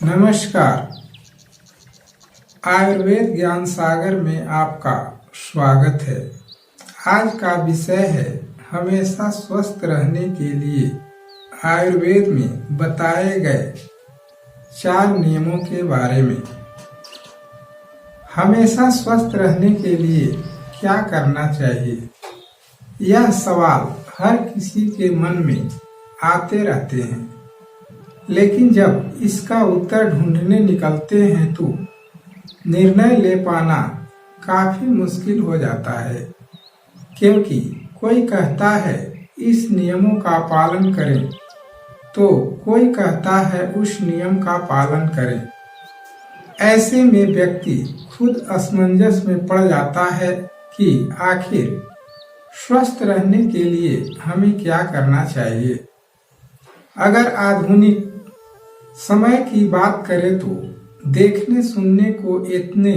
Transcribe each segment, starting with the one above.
नमस्कार। आयुर्वेद ज्ञान सागर में आपका स्वागत है। आज का विषय है हमेशा स्वस्थ रहने के लिए आयुर्वेद में बताए गए 4 नियमों के बारे में। हमेशा स्वस्थ रहने के लिए क्या करना चाहिए, यह सवाल हर किसी के मन में आते रहते हैं, लेकिन जब इसका उत्तर ढूंढने निकलते हैं तो निर्णय ले पाना काफी मुश्किल हो जाता है। क्योंकि कोई कहता है इस नियमों का पालन करें, तो कोई कहता है उस नियम का पालन करें। ऐसे में व्यक्ति खुद असमंजस में पड़ जाता है कि आखिर स्वस्थ रहने के लिए हमें क्या करना चाहिए। अगर आधुनिक समय की बात करें तो देखने सुनने को इतने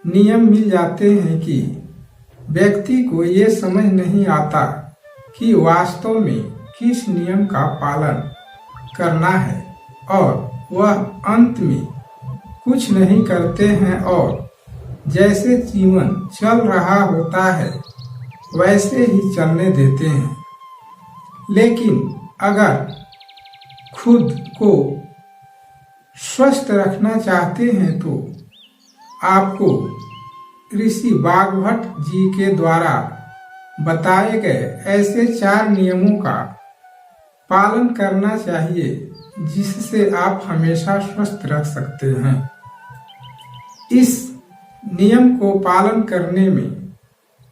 नियम मिल जाते हैं कि व्यक्ति को ये समझ नहीं आता कि वास्तव में किस नियम का पालन करना है, और वह अंत में कुछ नहीं करते हैं और जैसे जीवन चल रहा होता है वैसे ही चलने देते हैं। लेकिन अगर खुद को स्वस्थ रखना चाहते हैं तो आपको ऋषि वाग्भट जी के द्वारा बताए गए ऐसे 4 नियमों का पालन करना चाहिए, जिससे आप हमेशा स्वस्थ रह सकते हैं। इस नियम को पालन करने में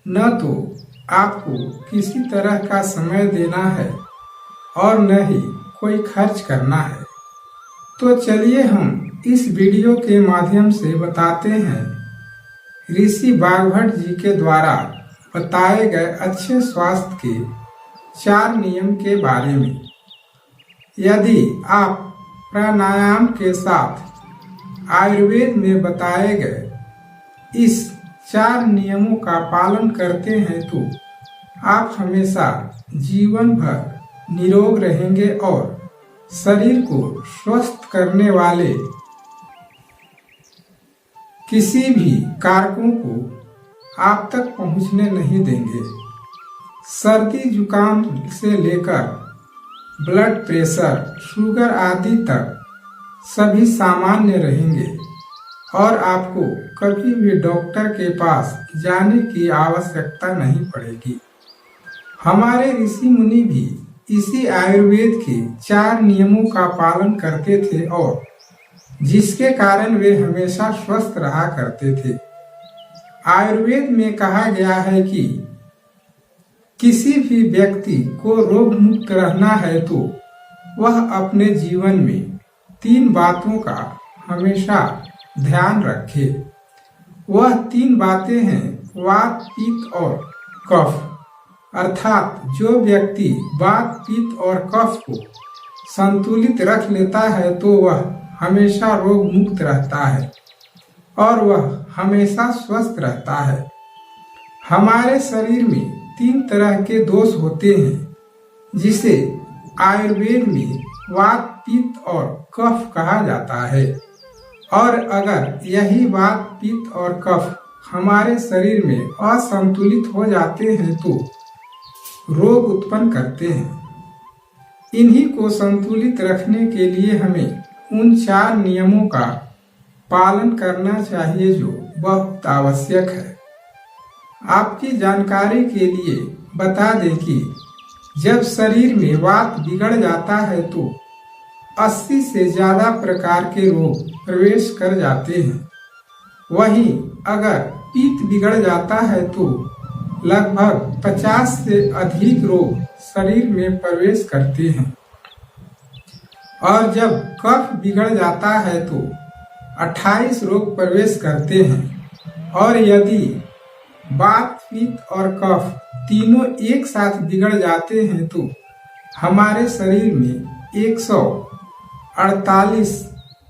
न तो आपको किसी तरह का समय देना है और न ही कोई खर्च करना है। तो चलिए हम इस वीडियो के माध्यम से बताते हैं ऋषि वाग्भट जी के द्वारा बताए गए अच्छे स्वास्थ्य के 4 नियम के बारे में। यदि आप प्राणायाम के साथ आयुर्वेद में बताए गए इस 4 नियमों का पालन करते हैं तो आप हमेशा जीवन भर निरोग रहेंगे और शरीर को स्वस्थ करने वाले किसी भी कारकों को आप तक पहुंचने नहीं देंगे। सर्दी जुकाम से लेकर ब्लड प्रेशर, शुगर आदि तक सभी सामान्य रहेंगे और आपको कभी भी डॉक्टर के पास जाने की आवश्यकता नहीं पड़ेगी। हमारे ऋषि मुनि भी इसी आयुर्वेद के 4 नियमों का पालन करते थे और जिसके कारण वे हमेशा स्वस्थ रहा करते थे। आयुर्वेद में कहा गया है कि किसी भी व्यक्ति को रोग मुक्त रहना है तो वह अपने जीवन में 3 बातों का हमेशा ध्यान रखे। वह 3 बातें हैं वात, पित्त और कफ। अर्थात जो व्यक्ति वात, पित्त और कफ को संतुलित रख लेता है तो वह हमेशा रोग मुक्त रहता है और वह हमेशा स्वस्थ रहता है। हमारे शरीर में 3 तरह के दोष होते हैं, जिसे आयुर्वेद में वात, पित्त और कफ कहा जाता है। और अगर यही वात, पित्त और कफ हमारे शरीर में असंतुलित हो जाते हैं तो रोग उत्पन्न करते हैं। इन्हीं को संतुलित रखने के लिए हमें उन 4 नियमों का पालन करना चाहिए जो बहुत आवश्यक है। आपकी जानकारी के लिए बता दें कि जब शरीर में वात बिगड़ जाता है तो 80 से ज्यादा प्रकार के रोग प्रवेश कर जाते हैं। वहीं अगर पित्त बिगड़ जाता है तो लगभग 50 से अधिक रोग शरीर में प्रवेश करते हैं। और जब कफ बिगड़ जाता है तो 28 रोग प्रवेश करते हैं। और यदि वात, पित्त और कफ तीनों एक साथ बिगड़ जाते हैं तो हमारे शरीर में 148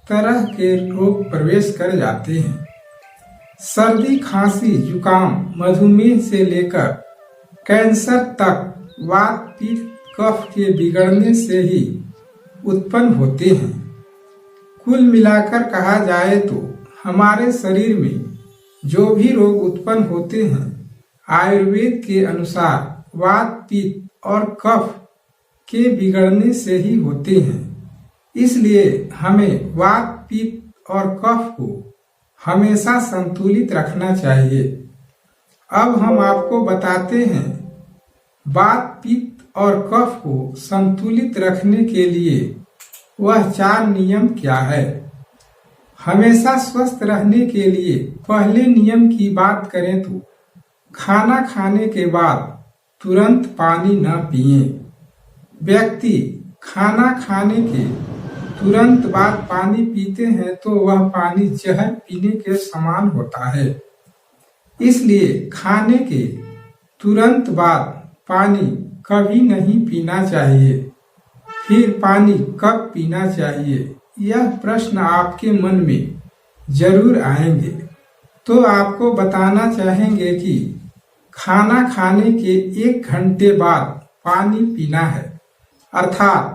तरह के रोग प्रवेश कर जाते हैं। सर्दी, खांसी, जुकाम, मधुमेह से लेकर कैंसर तक वात, पित्त, कफ के बिगड़ने से ही उत्पन्न होते हैं। कुल मिलाकर कहा जाए तो हमारे शरीर में जो भी रोग उत्पन्न होते हैं आयुर्वेद के अनुसार वात, पित्त और कफ के बिगड़ने से ही होते हैं। इसलिए हमें वात, पित्त और कफ को हमेशा संतुलित रखना चाहिए। अब हम आपको बताते हैं वात, पित्त और कफ को संतुलित रखने के लिए वह 4 नियम क्या है। हमेशा स्वस्थ रहने के लिए पहले नियम की बात करें तो खाना खाने के बाद तुरंत पानी न पिए। व्यक्ति खाना खाने के तुरंत बाद पानी पीते हैं तो वह पानी जहर पीने के समान होता है। इसलिए खाने के तुरंत बाद पानी कभी नहीं पीना चाहिए। फिर पानी कब पीना चाहिए, यह प्रश्न आपके मन में जरूर आएंगे। तो आपको बताना चाहेंगे कि खाना खाने के 1 घंटे बाद पानी पीना है, अर्थात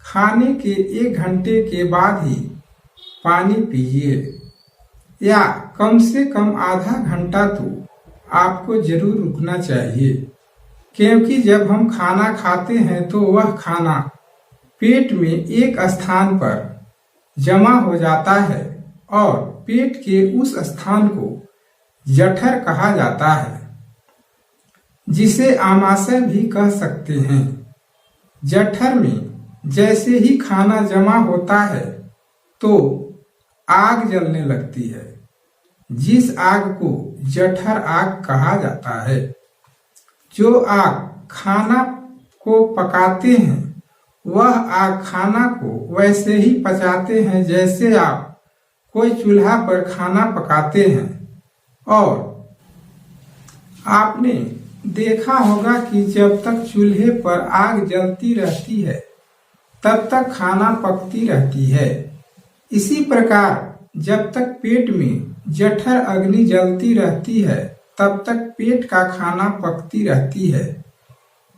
खाने के 1 घंटे के बाद ही पानी पीजिए, या कम से कम आधा घंटा तो आपको जरूर रुकना चाहिए। क्योंकि जब हम खाना खाते हैं तो वह खाना पेट में एक स्थान पर जमा हो जाता है और पेट के उस स्थान को जठर कहा जाता है, जिसे आमाशय भी कह सकते हैं। जठर में जैसे ही खाना जमा होता है तो आग जलने लगती है, जिस आग को जठर आग कहा जाता है। जो आग खाना को पकाते हैं वह आग खाना को वैसे ही पचाते हैं जैसे आप कोई चूल्हा पर खाना पकाते हैं। और आपने देखा होगा कि जब तक चूल्हे पर आग जलती रहती है तब तक खाना पकती रहती है। इसी प्रकार जब तक पेट में जठर अग्नि जलती रहती है तब तक पेट का खाना पकती रहती है।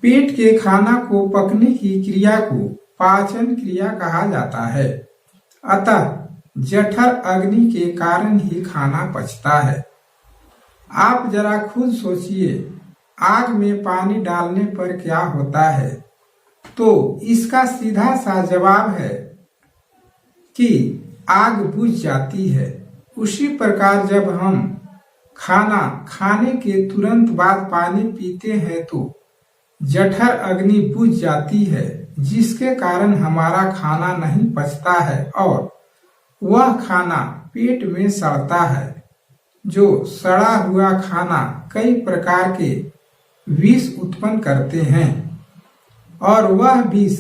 पेट के खाना को पकने की क्रिया को पाचन क्रिया कहा जाता है। अतः जठर अग्नि के कारण ही खाना पचता है। आप जरा खुद सोचिए, आग में पानी डालने पर क्या होता है? तो इसका सीधा सा जवाब है कि आग बुझ जाती है। उसी प्रकार जब हम खाना खाने के तुरंत बाद पानी पीते हैं तो जठर अग्नि बुझ जाती है, जिसके कारण हमारा खाना नहीं पचता है और वह खाना पेट में सड़ता है। जो सड़ा हुआ खाना कई प्रकार के विष उत्पन्न करते हैं और वह विष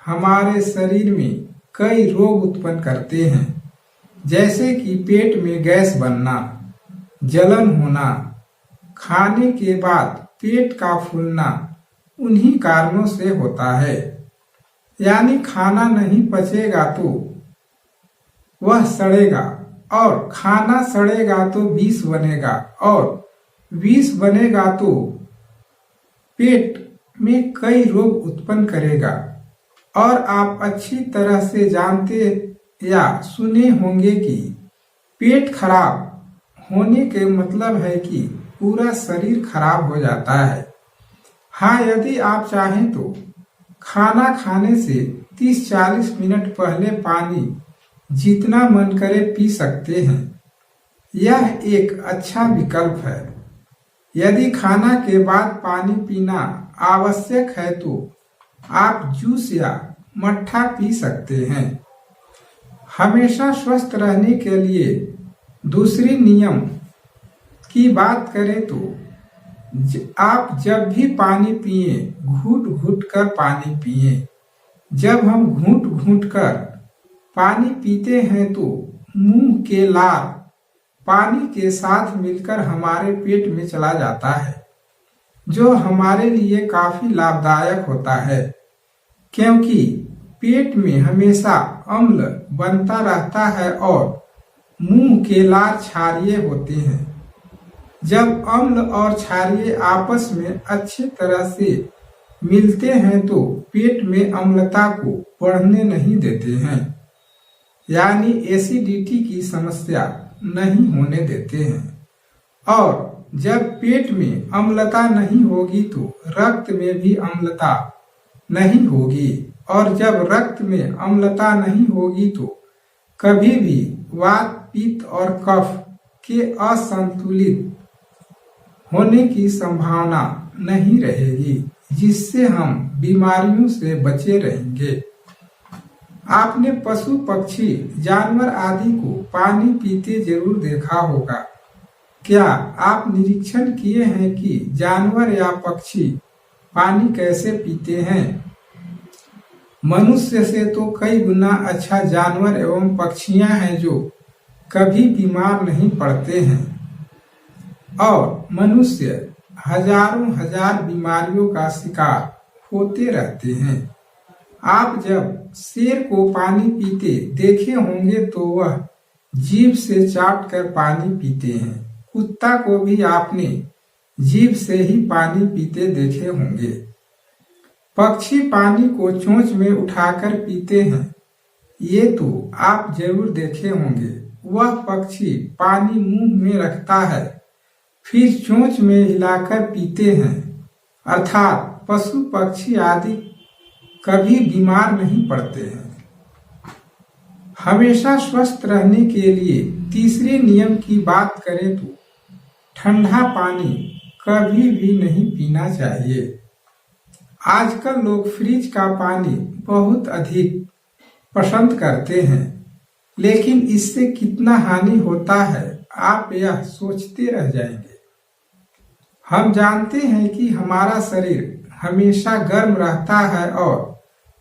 हमारे शरीर में कई रोग उत्पन्न करते हैं, जैसे कि पेट में गैस बनना, जलन होना, खाने के बाद पेट का फूलना उन्हीं कारणों से होता है। यानी खाना नहीं पचेगा तो वह सड़ेगा और खाना सड़ेगा तो विष बनेगा और विष बनेगा तो पेट में कई रोग उत्पन्न करेगा। और आप अच्छी तरह से जानते या सुने होंगे कि पेट खराब होने के मतलब है कि पूरा शरीर खराब हो जाता है। हाँ, यदि आप चाहें तो खाना खाने से 30-40 मिनट पहले पानी जितना मन करे पी सकते हैं। यह एक अच्छा विकल्प है। यदि खाना के बाद पानी पीना आवश्यक है तो आप जूस या मट्ठा पी सकते हैं। हमेशा स्वस्थ रहने के लिए दूसरी नियम की बात करें तो आप जब भी पानी पिए घूट घूट कर पानी पिए। जब हम घूट घूट कर पानी पीते हैं तो मुंह के लार पानी के साथ मिलकर हमारे पेट में चला जाता है, जो हमारे लिए काफी लाभदायक होता है, क्योंकि पेट में हमेशा अम्ल बनता रहता है और मुंह के लार क्षारीय होते हैं। जब अम्ल और क्षारीय आपस में अच्छी तरह से मिलते हैं तो पेट में अम्लता को बढ़ने नहीं देते हैं। यानी एसिडिटी की समस्या नहीं होने देते हैं। और जब पेट में अम्लता नहीं होगी तो रक्त में भी अम्लता नहीं होगी, और जब रक्त में अम्लता नहीं होगी तो कभी भी वात, पित्त और कफ के असंतुलित होने की संभावना नहीं रहेगी, जिससे हम बीमारियों से बचे रहेंगे। आपने पशु, पक्षी, जानवर आदि को पानी पीते जरूर देखा होगा। क्या आप निरीक्षण किए हैं कि जानवर या पक्षी पानी कैसे पीते हैं? मनुष्य से तो कई गुना अच्छा जानवर एवं पक्षियां हैं जो कभी बीमार नहीं पड़ते हैं, और मनुष्य हजारों हजार बीमारियों का शिकार होते रहते हैं। आप जब शेर को पानी पीते देखे होंगे तो वह जीभ से चाट कर पानी पीते हैं। कुत्ता को भी आपने जीभ से ही पानी पीते देखे होंगे। पक्षी पानी को चोंच में उठाकर पीते हैं, ये तो आप जरूर देखे होंगे। वह पक्षी पानी मुंह में रखता है, फिर चोंच में हिलाकर पीते हैं। अर्थात पशु, पक्षी आदि कभी बीमार नहीं पड़ते हैं। हमेशा स्वस्थ रहने के लिए तीसरे नियम की बात करें तो ठंडा पानी कभी भी नहीं पीना चाहिए। आजकल लोग फ्रिज का पानी बहुत अधिक पसंद करते हैं, लेकिन इससे कितना हानि होता है आप यह सोचते रह जाएंगे। हम जानते हैं कि हमारा शरीर हमेशा गर्म रहता है, और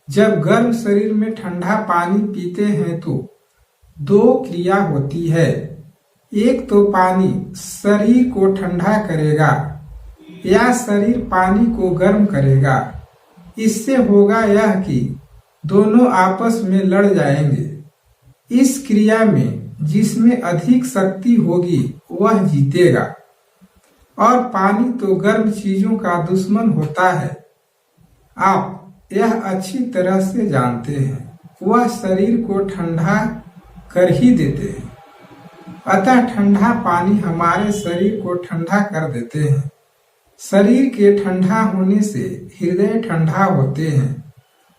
जब गर्म शरीर में ठंडा पानी पीते हैं तो दो क्रिया होती है। एक तो पानी शरीर को ठंडा करेगा या शरीर पानी को गर्म करेगा। इससे होगा यह कि दोनों आपस में लड़ जाएंगे। इस क्रिया में जिसमें अधिक शक्ति होगी वह जीतेगा, और पानी तो गर्म चीजों का दुश्मन होता है। आप यह अच्छी तरह से जानते हैं। वह शरीर को ठंडा कर ही देते हैं। अतः ठंडा पानी हमारे शरीर को ठंडा कर देते हैं। शरीर के ठंडा होने से हृदय ठंडा होते हैं,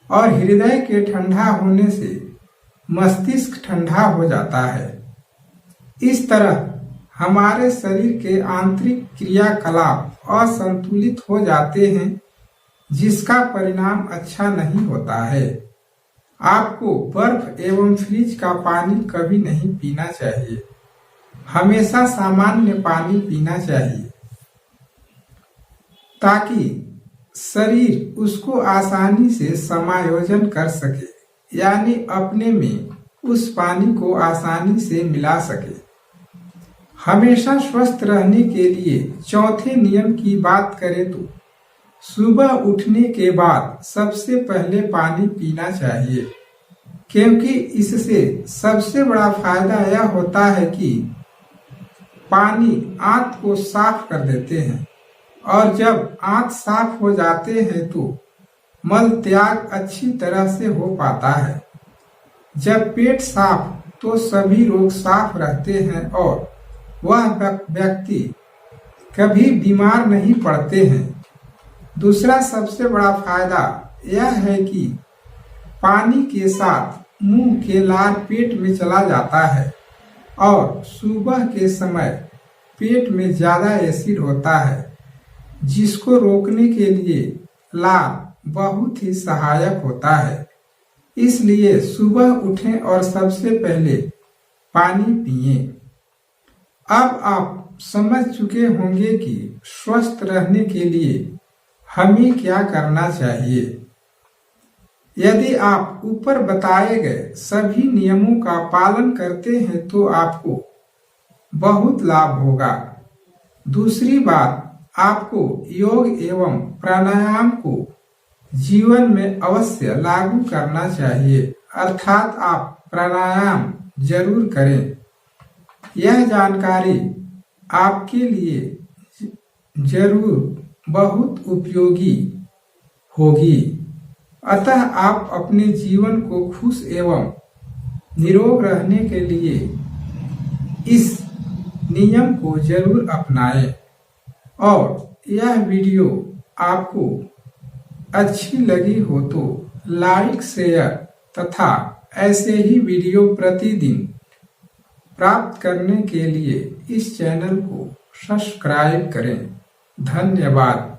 और हृदय के ठंडा होने से मस्तिष्क ठंडा हो जाता है। इस तरह हमारे शरीर के आंतरिक क्रियाकलाप असंतुलित हो जाते हैं, जिसका परिणाम अच्छा नहीं होता है। आपको बर्फ एवं फ्रिज का पानी कभी नहीं पीना चाहिए। हमेशा सामान्य पानी पीना चाहिए, ताकि शरीर उसको आसानी से समायोजन कर सके, यानी अपने में उस पानी को आसानी से मिला सके। हमेशा स्वस्थ रहने के लिए चौथे नियम की बात करें तो सुबह उठने के बाद सबसे पहले पानी पीना चाहिए, क्योंकि इससे सबसे बड़ा फायदा यह होता है कि पानी आंत को साफ कर देते हैं, और जब आंत साफ हो जाते हैं तो मल त्याग अच्छी तरह से हो पाता है। जब पेट साफ तो सभी रोग साफ रहते हैं, और वह व्यक्ति कभी बीमार नहीं पड़ते हैं। दूसरा सबसे बड़ा फायदा यह है कि पानी के साथ मुंह के लार पेट में चला जाता है, और सुबह के समय पेट में ज्यादा एसिड होता है, जिसको रोकने के लिए लार बहुत ही सहायक होता है। इसलिए सुबह उठें और सबसे पहले पानी पिएं। अब आप समझ चुके होंगे कि स्वस्थ रहने के लिए हमें क्या करना चाहिए। यदि आप ऊपर बताए गए सभी नियमों का पालन करते हैं तो आपको बहुत लाभ होगा। दूसरी बात, आपको योग एवं प्राणायाम को जीवन में अवश्य लागू करना चाहिए, अर्थात आप प्राणायाम जरूर करें। यह जानकारी आपके लिए जरूर बहुत उपयोगी होगी। अतः आप अपने जीवन को खुश एवं निरोग रहने के लिए इस नियम को जरूर अपनाएं। और यह वीडियो आपको अच्छी लगी हो तो लाइक, शेयर तथा ऐसे ही वीडियो प्रतिदिन प्राप्त करने के लिए इस चैनल को सब्सक्राइब करें। धन्यवाद।